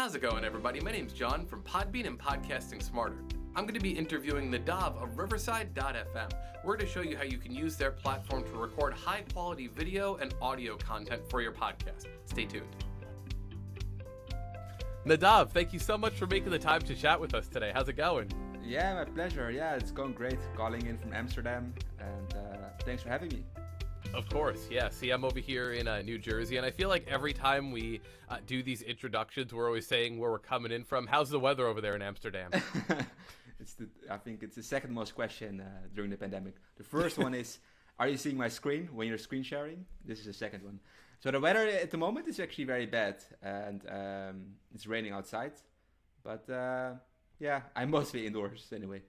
How's it going, everybody? My name's John from Podbean and Podcasting Smarter. I'm going to be interviewing Nadav of RiversideFM. We're going to show you how you can use their platform to record high-quality video and audio content for your podcast. Stay tuned. Nadav, thank you so much for making the time to chat with us today. How's it going? Yeah, my pleasure. Yeah, it's going great. Calling in from Amsterdam, and thanks for having me. Of course, yeah. See, I'm over here in New Jersey, and I feel like every time we do these introductions, we're always saying where we're coming in from. How's the weather over there in Amsterdam? I think it's the second most question during the pandemic. The first one is, are you seeing my screen when you're screen sharing? This is the second one. So the weather at the moment is actually very bad, and it's raining outside. But yeah, I'm mostly indoors anyway.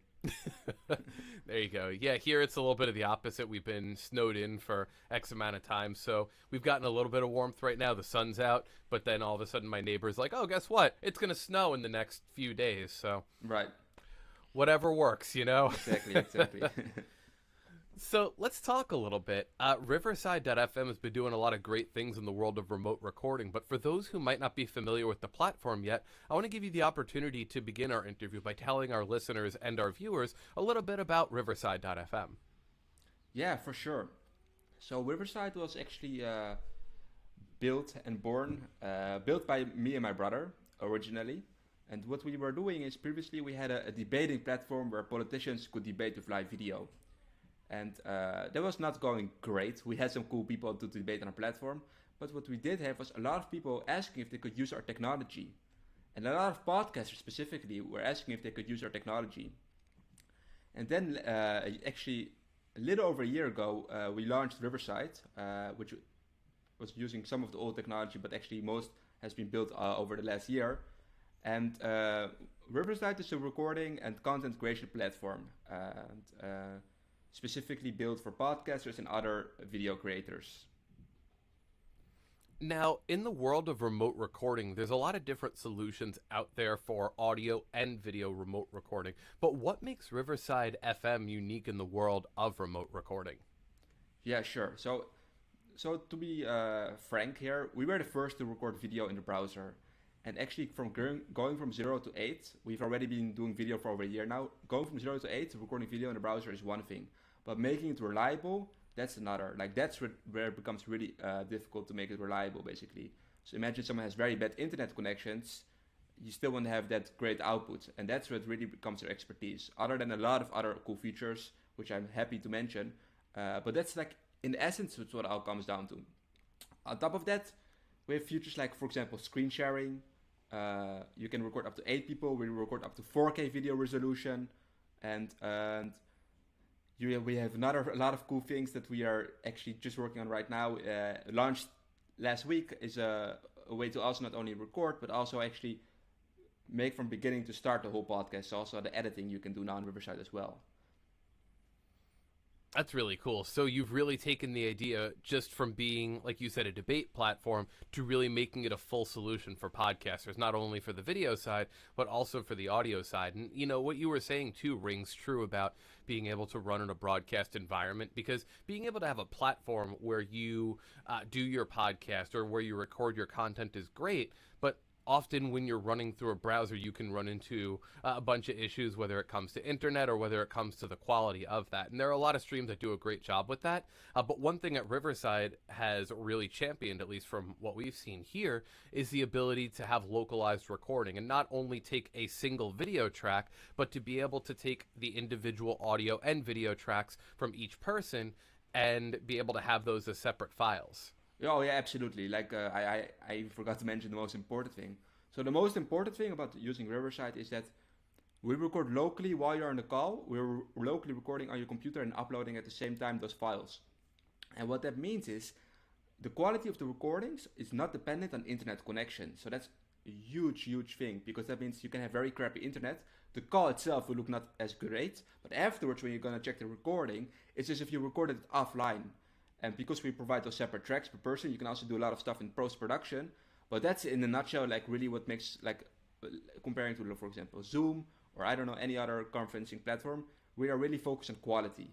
There you go. Yeah, here it's a little bit of the opposite. We've been snowed in for X amount of time, so we've gotten a little bit of warmth right now. The sun's out, but then all of a sudden my neighbor's like, oh, guess what? It's going to snow in the next few days, so right. Whatever works, you know? Exactly. So let's talk a little bit. Riverside.fm has been doing a lot of great things in the world of remote recording, but for those who might not be familiar with the platform yet, I want to give you the opportunity to begin our interview by telling our listeners and our viewers a little bit about Riverside.fm. Yeah, for sure. So Riverside was actually built by me and my brother originally. And what we were doing is previously we had a debating platform where politicians could debate with live video. And that was not going great. We had some cool people to debate on our platform. But what we did have was a lot of people asking if they could use our technology. And a lot of podcasters specifically were asking if they could use our technology. And then actually a little over a year ago, we launched Riverside, which was using some of the old technology, but actually most has been built over the last year. And Riverside is a recording and content creation platform. Specifically built for podcasters and other video creators. Now, in the world of remote recording, there's a lot of different solutions out there for audio and video remote recording. But what makes Riverside FM unique in the world of remote recording? Yeah, sure. So to be frank here, we were the first to record video in the browser. And actually, from going from 0 to 8, we've already been doing video for over a year now. Going from 0 to 8, recording video in the browser is one thing. But making it reliable, that's another. Like, that's where it becomes really difficult to make it reliable, basically. So imagine someone has very bad internet connections. You still want to have that great output. And that's what really becomes their expertise. Other than a lot of other cool features, which I'm happy to mention. But that's like, in essence, it's what it all comes down to. On top of that, we have features like, for example, screen sharing. You can record up to 8 people. We record up to 4K video resolution, and we have a lot of cool things that we are actually just working on right now. Launched last week is a way to also not only record but also actually make from beginning to start the whole podcast. So also the editing you can do now on Riverside as well. That's really cool. So you've really taken the idea just from being, like you said, a debate platform to really making it a full solution for podcasters, not only for the video side, but also for the audio side. And, you know, what you were saying, too, rings true about being able to run in a broadcast environment, because being able to have a platform where you do your podcast or where you record your content is great, but often when you're running through a browser, you can run into a bunch of issues, whether it comes to internet or whether it comes to the quality of that. And there are a lot of streams that do a great job with that. But one thing that Riverside has really championed, at least from what we've seen here, is the ability to have localized recording and not only take a single video track, but to be able to take the individual audio and video tracks from each person and be able to have those as separate files. Oh yeah, absolutely. Like I forgot to mention the most important thing. So the most important thing about using Riverside is that we record locally while you're on the call. We're locally recording on your computer and uploading at the same time those files. And what that means is the quality of the recordings is not dependent on internet connection. So that's a huge thing, because that means you can have very crappy internet. The call itself will look not as great, but afterwards when you're going to check the recording, it's as if you recorded it offline. And because we provide those separate tracks per person, you can also do a lot of stuff in post-production. But that's in a nutshell, like really what makes, like comparing to, for example, Zoom or I don't know, any other conferencing platform, we are really focused on quality.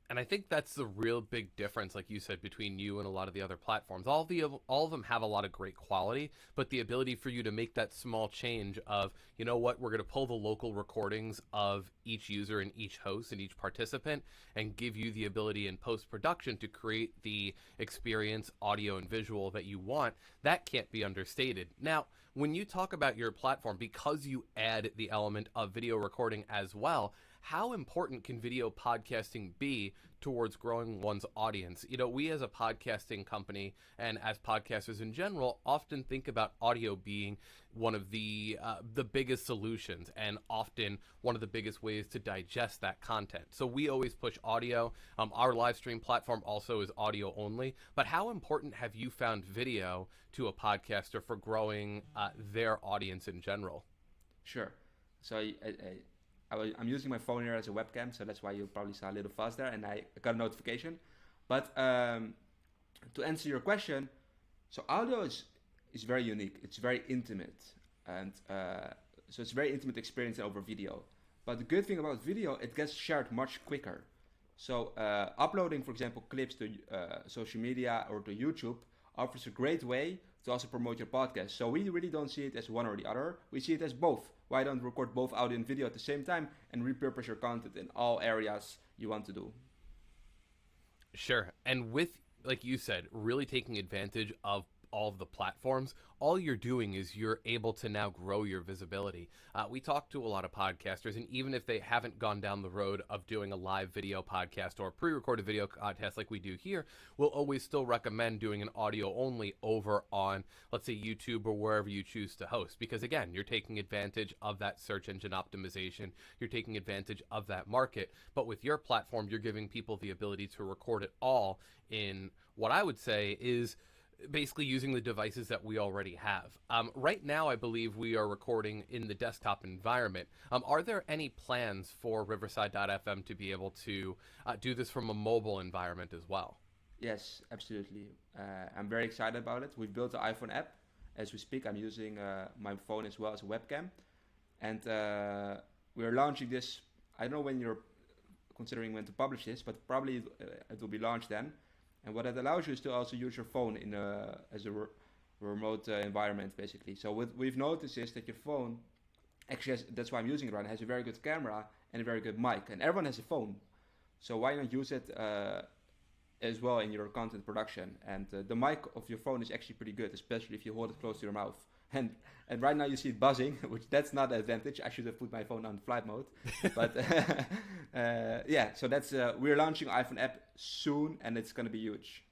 And I think that's the real big difference, like you said, between you and a lot of the other platforms. All of them have a lot of great quality, but the ability for you to make that small change of, you know what, we're going to pull the local recordings of each user and each host and each participant and give you the ability in post-production to create the experience, audio and visual that you want, that can't be understated. Now, when you talk about your platform, because you add the element of video recording as well, how important can video podcasting be towards growing one's audience? You know, we as a podcasting company and as podcasters in general often think about audio being one of the biggest solutions and often one of the biggest ways to digest that content. So we always push audio. Our live stream platform also is audio only. But how important have you found video to a podcaster for growing their audience in general? Sure. So I'm using my phone here as a webcam, so that's why you probably saw a little fuzz there, and I got a notification. But to answer your question, so audio is very unique. It's very intimate, and so it's a very intimate experience over video. But the good thing about video, it gets shared much quicker. So uploading, for example, clips to social media or to YouTube offers a great way to also promote your podcast. So we really don't see it as one or the other. We see it as both. Why don't record both audio and video at the same time and repurpose your content in all areas you want to do? Sure. And with, like you said, really taking advantage of all of the platforms, all you're doing is you're able to now grow your visibility. We talk to a lot of podcasters, and even if they haven't gone down the road of doing a live video podcast or a pre-recorded video podcast like we do here, we'll always still recommend doing an audio only over on, let's say, YouTube or wherever you choose to host. Because again, you're taking advantage of that search engine optimization, you're taking advantage of that market. But with your platform, you're giving people the ability to record it all in what I would say is basically using the devices that we already have. Right now, I believe we are recording in the desktop environment. Are there any plans for Riverside.fm to be able to do this from a mobile environment as well? Yes, absolutely. I'm very excited about it. We've built the iPhone app. As we speak, I'm using my phone as well as a webcam. And we're launching this. I don't know when you're considering when to publish this, but probably it will be launched then. And what it allows you is to also use your phone in as a remote environment, basically. So what we've noticed is that your phone, actually has, that's why I'm using it right now, has a very good camera and a very good mic. And everyone has a phone. So why not use it as well in your content production? And the mic of your phone is actually pretty good, especially if you hold it close to your mouth. And right now you see it buzzing, which that's not an advantage. I should have put my phone on flight mode. But yeah, so that's we're launching iPhone app soon, and it's going to be huge.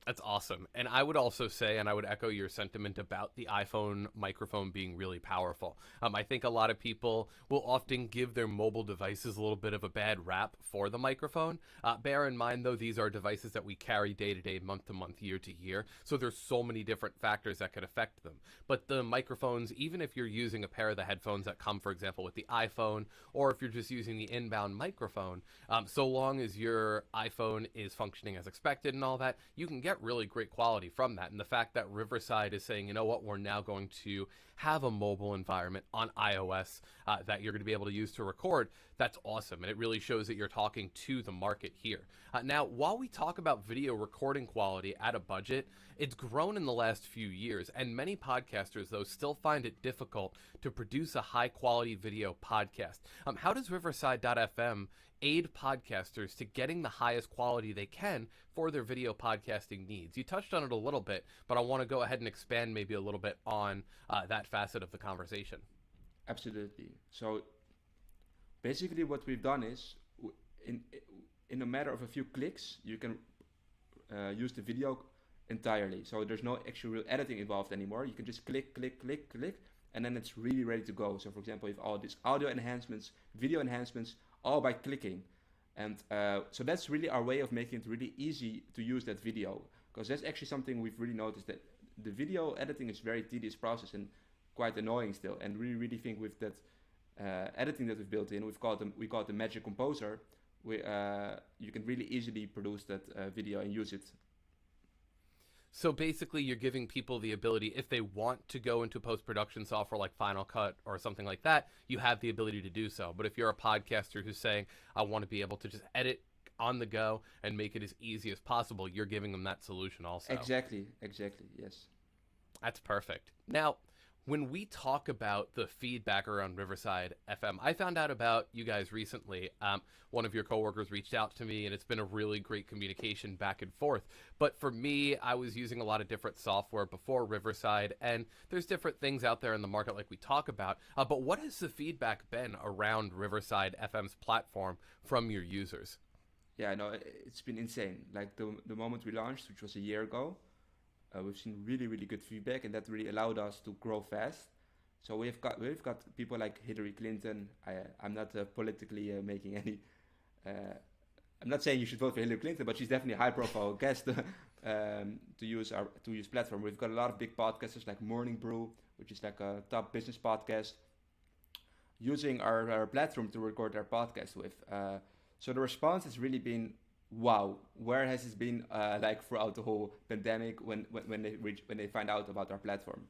That's awesome. And I would also say, and I would echo your sentiment about the iPhone microphone being really powerful. I think a lot of people will often give their mobile devices a little bit of a bad rap for the microphone. Bear in mind, though, these are devices that we carry day to day, month to month, year to year. So there's so many different factors that could affect them. But the microphones, even if you're using a pair of the headphones that come, for example, with the iPhone, or if you're just using the inbound microphone, so long as your iPhone is functioning as expected and all that, you can get really great quality from that. And the fact that Riverside is saying, you know what, we're now going to have a mobile environment on iOS that you're going to be able to use to record, that's awesome. And it really shows that you're talking to the market here. Now, while we talk about video recording quality at a budget, it's grown in the last few years. And many podcasters, though, still find it difficult to produce a high quality video podcast. How does Riverside.fm aid podcasters to getting the highest quality they can for their video podcasting needs? You touched on it a little bit, but I want to go ahead and expand maybe a little bit on that facet of the conversation. Absolutely. So basically what we've done is in a matter of a few clicks, you can use the video entirely. So there's no actual real editing involved anymore. You can just click, click, click, click, and then it's really ready to go. So for example, if all these audio enhancements, video enhancements, all by clicking. And so that's really our way of making it really easy to use that video, because that's actually something we've really noticed, that the video editing is a very tedious process and quite annoying still. And we really think with that editing that we've built in, we call it the Magic Composer, you can really easily produce that video and use it. So basically, you're giving people the ability, if they want to go into post-production software like Final Cut or something like that, you have the ability to do so. But if you're a podcaster who's saying, I want to be able to just edit on the go and make it as easy as possible, you're giving them that solution also. Exactly, yes. That's perfect. Now, when we talk about the feedback around Riverside FM, I found out about you guys recently. One of your coworkers reached out to me, and it's been a really great communication back and forth. But for me, I was using a lot of different software before Riverside, and there's different things out there in the market like we talk about. But what has the feedback been around Riverside FM's platform from your users? Yeah, no, it's been insane. Like the moment we launched, which was a year ago, we've seen really, really good feedback, and that really allowed us to grow fast. So we've got people like Hillary Clinton. I'm not politically making any. I'm not saying you should vote for Hillary Clinton, but she's definitely a high-profile guest to use platform. We've got a lot of big podcasters like Morning Brew, which is like a top business podcast, using our platform to record their podcast with. So the response has really been, wow, where has it been like throughout the whole pandemic when they find out about our platform?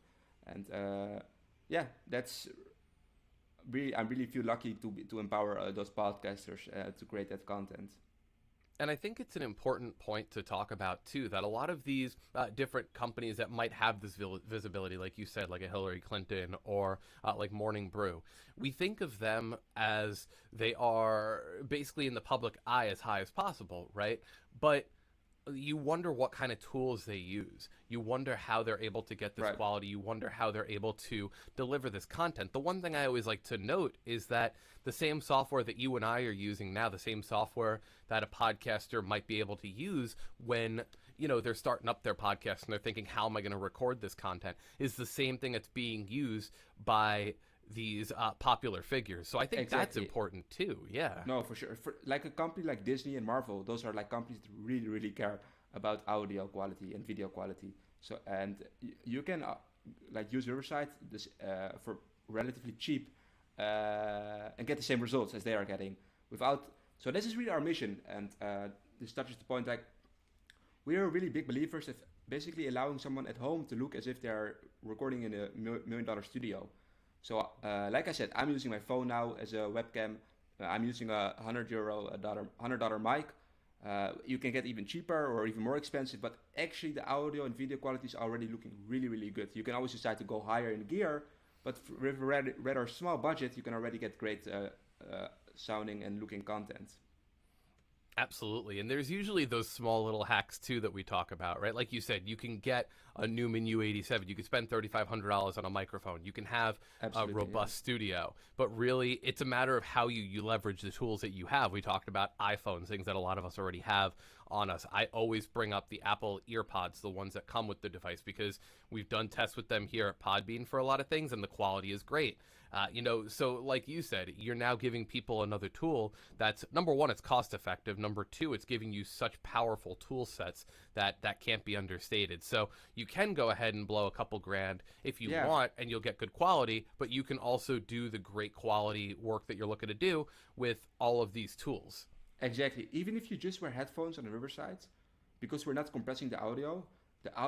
And yeah, that's really, I really feel lucky to empower those podcasters to create that content. And I think it's an important point to talk about, too, that a lot of these different companies that might have this visibility, like you said, like a Hillary Clinton or like Morning Brew, we think of them as they are basically in the public eye as high as possible, right? But you wonder what kind of tools they use. You wonder how they're able to get this quality. You wonder how they're able to deliver this content. The one thing I always like to note is that the same software that you and I are using now, the same software that a podcaster might be able to use when, you know, they're starting up their podcast and they're thinking, how am I going to record this content, is the same thing that's being used by these popular figures. So I think that's important too. Yeah. No, for sure. For like a company like Disney and Marvel, those are like companies that really, really care about audio quality and video quality. So, and you can like use Riverside this for relatively cheap and get the same results as they are getting without. So this is really our mission, and this touches the point like we are really big believers of basically allowing someone at home to look as if they're recording in a $1 million studio. So, like I said, I'm using my phone now as a webcam. I'm using a $100 mic. You can get even cheaper or even more expensive, but actually the audio and video quality is already looking really, really good. You can always decide to go higher in gear, but with a rather small budget, you can already get great sounding and looking content. Absolutely. And there's usually those small little hacks, too, that we talk about, right? Like you said, you can get a Newman U87. You can spend $3,500 on a microphone. You can have a robust studio. But really, it's a matter of how you leverage the tools that you have. We talked about iPhones, things that a lot of us already have on us. I always bring up the Apple EarPods, the ones that come with the device, because we've done tests with them here at Podbean for a lot of things, and the quality is great. So like you said, you're now giving people another tool that's, number one, it's cost effective. Number two, it's giving you such powerful tool sets that can't be understated. So you can go ahead and blow a couple grand if you want, and you'll get good quality, but you can also do the great quality work that you're looking to do with all of these tools. Exactly. Even if you just wear headphones on the Riverside, because we're not compressing the audio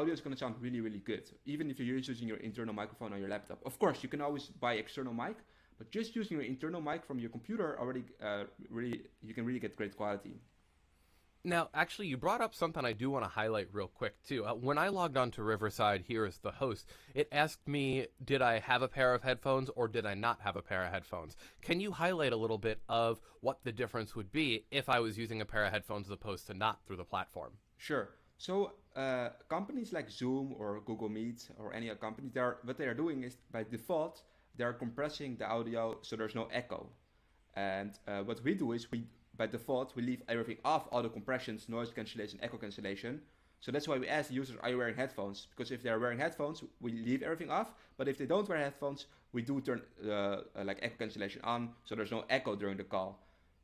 is going to sound really, really good. Even if you're using your internal microphone on your laptop. Of course, you can always buy external mic, but just using your internal mic from your computer already, you can really get great quality. Now, actually, you brought up something I do want to highlight real quick, too. When I logged on to Riverside here as the host, it asked me, did I have a pair of headphones or did I not have a pair of headphones? Can you highlight a little bit of what the difference would be if I was using a pair of headphones as opposed to not through the platform? Sure. So companies like Zoom or Google Meet or any other company, what they are doing is by default, they're compressing the audio so there's no echo. And what we do is by default, we leave everything off, all the compressions, noise cancellation, echo cancellation. So that's why we ask the users, are you wearing headphones? Because if they're wearing headphones, we leave everything off. But if they don't wear headphones, we do turn like echo cancellation on, so there's no echo during the call.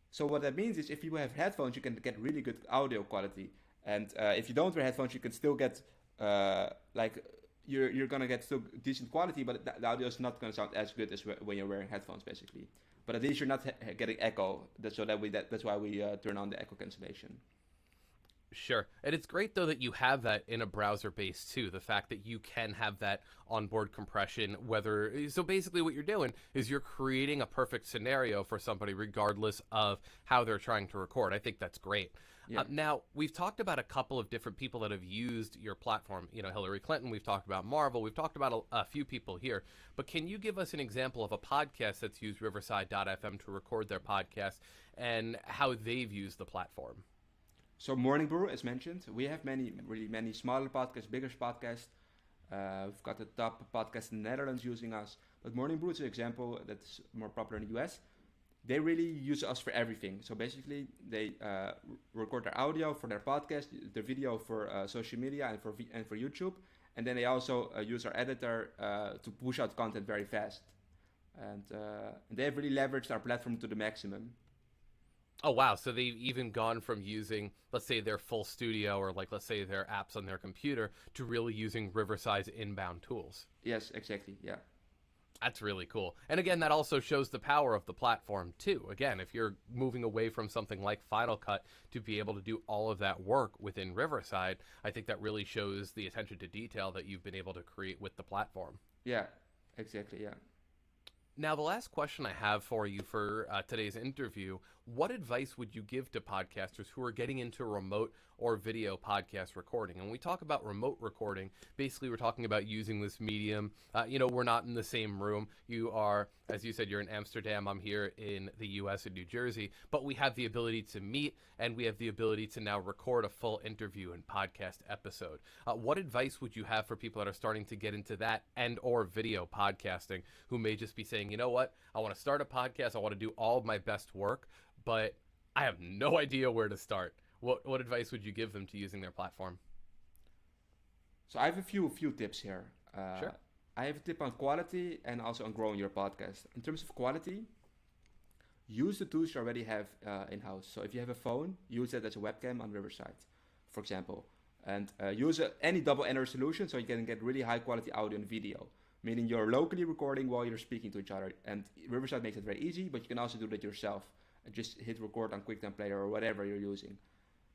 So what that means is if you have headphones, you can get really good audio quality. And if you don't wear headphones, you can still get you're gonna get still decent quality, but the audio is not gonna sound as good as when you're wearing headphones, basically. But at least you're not getting echo. That's why we turn on the echo cancellation. Sure. And it's great, though, that you have that in a browser base, too. The fact that you can have that onboard compression, so basically what you're doing is you're creating a perfect scenario for somebody, regardless of how they're trying to record. I think that's great. Yeah. Now, we've talked about a couple of different people that have used your platform. Hillary Clinton, we've talked about Marvel, we've talked about a few people here. But can you give us an example of a podcast that's used Riverside.fm to record their podcast and how they've used the platform? So Morning Brew, as mentioned, we have really many smaller podcasts, bigger podcasts. We've got the top podcast in the Netherlands using us. But Morning Brew is an example that's more popular in the US. They really use us for everything. So basically, they record their audio for their podcast, their video for social media and for YouTube. And then they also use our editor to push out content very fast. And they have really leveraged our platform to the maximum. Oh, wow. So they've even gone from using, let's say, their full studio or let's say their apps on their computer to really using Riverside's inbound tools. Yes, exactly. Yeah. That's really cool. And again, that also shows the power of the platform, too. Again, if you're moving away from something like Final Cut to be able to do all of that work within Riverside, I think that really shows the attention to detail that you've been able to create with the platform. Yeah, exactly. Yeah. Now, the last question I have for you for today's interview, what advice would you give to podcasters who are getting into remote or video podcast recording? And when we talk about remote recording, basically we're talking about using this medium. We're not in the same room. You are, as you said, you're in Amsterdam. I'm here in the U.S. in New Jersey. But we have the ability to meet, and we have the ability to now record a full interview and podcast episode. What advice would you have for people that are starting to get into that and or video podcasting who may just be saying, you know what, I want to start a podcast. I want to do all of my best work, but I have no idea where to start. What advice would you give them to using their platform? So I have a few tips here. Sure. I have a tip on quality and also on growing your podcast. In terms of quality, use the tools you already have in-house. So if you have a phone, use it as a webcam on Riverside, for example. And use any double ender solution so you can get really high quality audio and video. Meaning you're locally recording while you're speaking to each other. And Riverside makes it very easy, but you can also do that yourself. And just hit record on QuickTime Player or whatever you're using.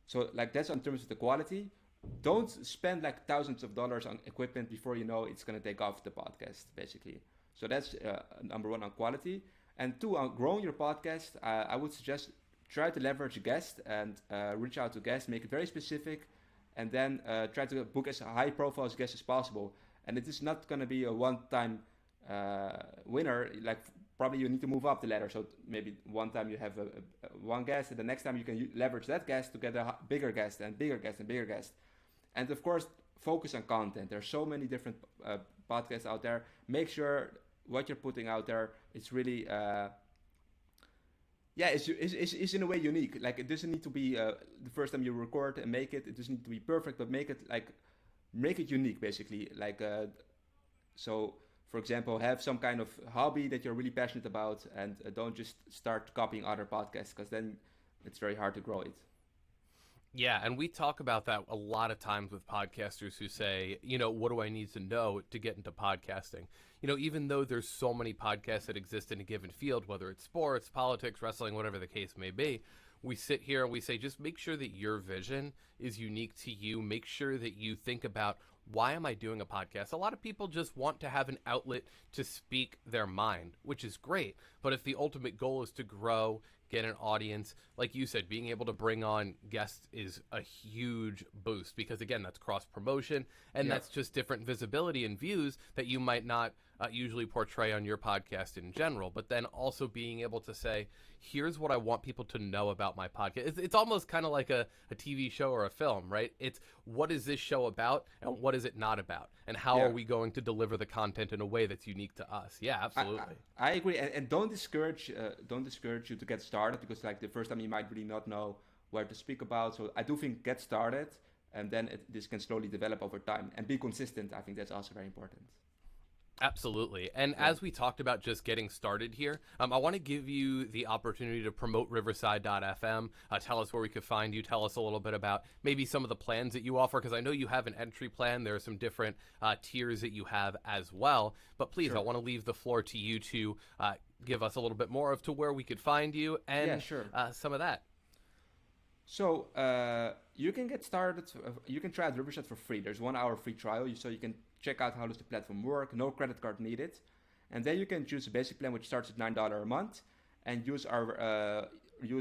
So that's in terms of the quality. Don't spend thousands of dollars on equipment before you know it's going to take off the podcast, basically. So that's number one on quality. And two, on growing your podcast, I would suggest try to leverage guests and reach out to guests, make it very specific, and then try to book as high profile as guests as possible. And it is not going to be a one-time winner. Probably you need to move up the ladder. So maybe one time you have one guest, and the next time you can leverage that guest to get a bigger guest and bigger guest and bigger guest. And of course, focus on content. There are so many different podcasts out there. Make sure what you're putting out there is really, it's in a way unique. It doesn't need to be the first time you record and make it. It doesn't need to be perfect, but make it unique, basically. So. For example, have some kind of hobby that you're really passionate about, and don't just start copying other podcasts, because then it's very hard to grow it. Yeah, and we talk about that a lot of times with podcasters who say, what do I need to know to get into podcasting? Even though there's so many podcasts that exist in a given field, whether it's sports, politics, wrestling, whatever the case may be, we sit here and we say, just make sure that your vision is unique to you. Make sure that you think about, why am I doing a podcast? A lot of people just want to have an outlet to speak their mind, which is great. But if the ultimate goal is to grow, get an audience, like you said, being able to bring on guests is a huge boost, because again, that's cross promotion, and that's just different visibility and views that you might not usually portray on your podcast in general. But then also being able to say, here's what I want people to know about my podcast. It's almost kind of like a TV show or a film, right? It's, what is this show about and what is it not about? And how are we going to deliver the content in a way that's unique to us? Yeah, absolutely. I agree. And don't discourage you to get started, because the first time you might really not know where to speak about. So I do think get started, and then this can slowly develop over time. And be consistent. I think that's also very important. Absolutely. And as we talked about just getting started here, I want to give you the opportunity to promote Riverside.fm. Tell us where we could find you. Tell us a little bit about maybe some of the plans that you offer, because I know you have an entry plan. There are some different tiers that you have as well. But please, I want to leave the floor to you to give us a little bit more of to where we could find you and some of that. So you can get started. You can try out Riverside for free. There's 1 hour free trial, so you can check out how does the platform work. No credit card needed, and then you can choose a basic plan which starts at $9 a month, and use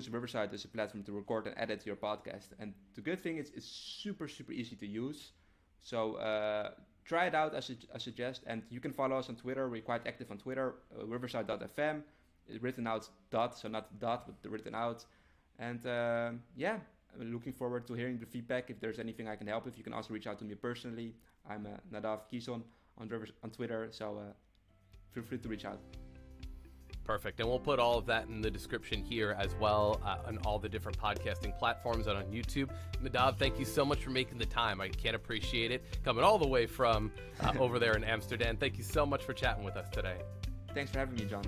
Riverside as a platform to record and edit your podcast. And the good thing is it's super easy to use. So try it out, I suggest. And you can follow us on Twitter. We're quite active on Twitter. Riverside.fm, written out dot, so not dot, but written out. And yeah, I'm looking forward to hearing the feedback. If there's anything I can help with, you can also reach out to me personally. I'm Nadav Keyson on Twitter, so feel free to reach out. Perfect. And we'll put all of that in the description here as well, on all the different podcasting platforms and on YouTube. Nadav, thank you so much for making the time. I can't appreciate it. Coming all the way from over there in Amsterdam. Thank you so much for chatting with us today. Thanks for having me, John.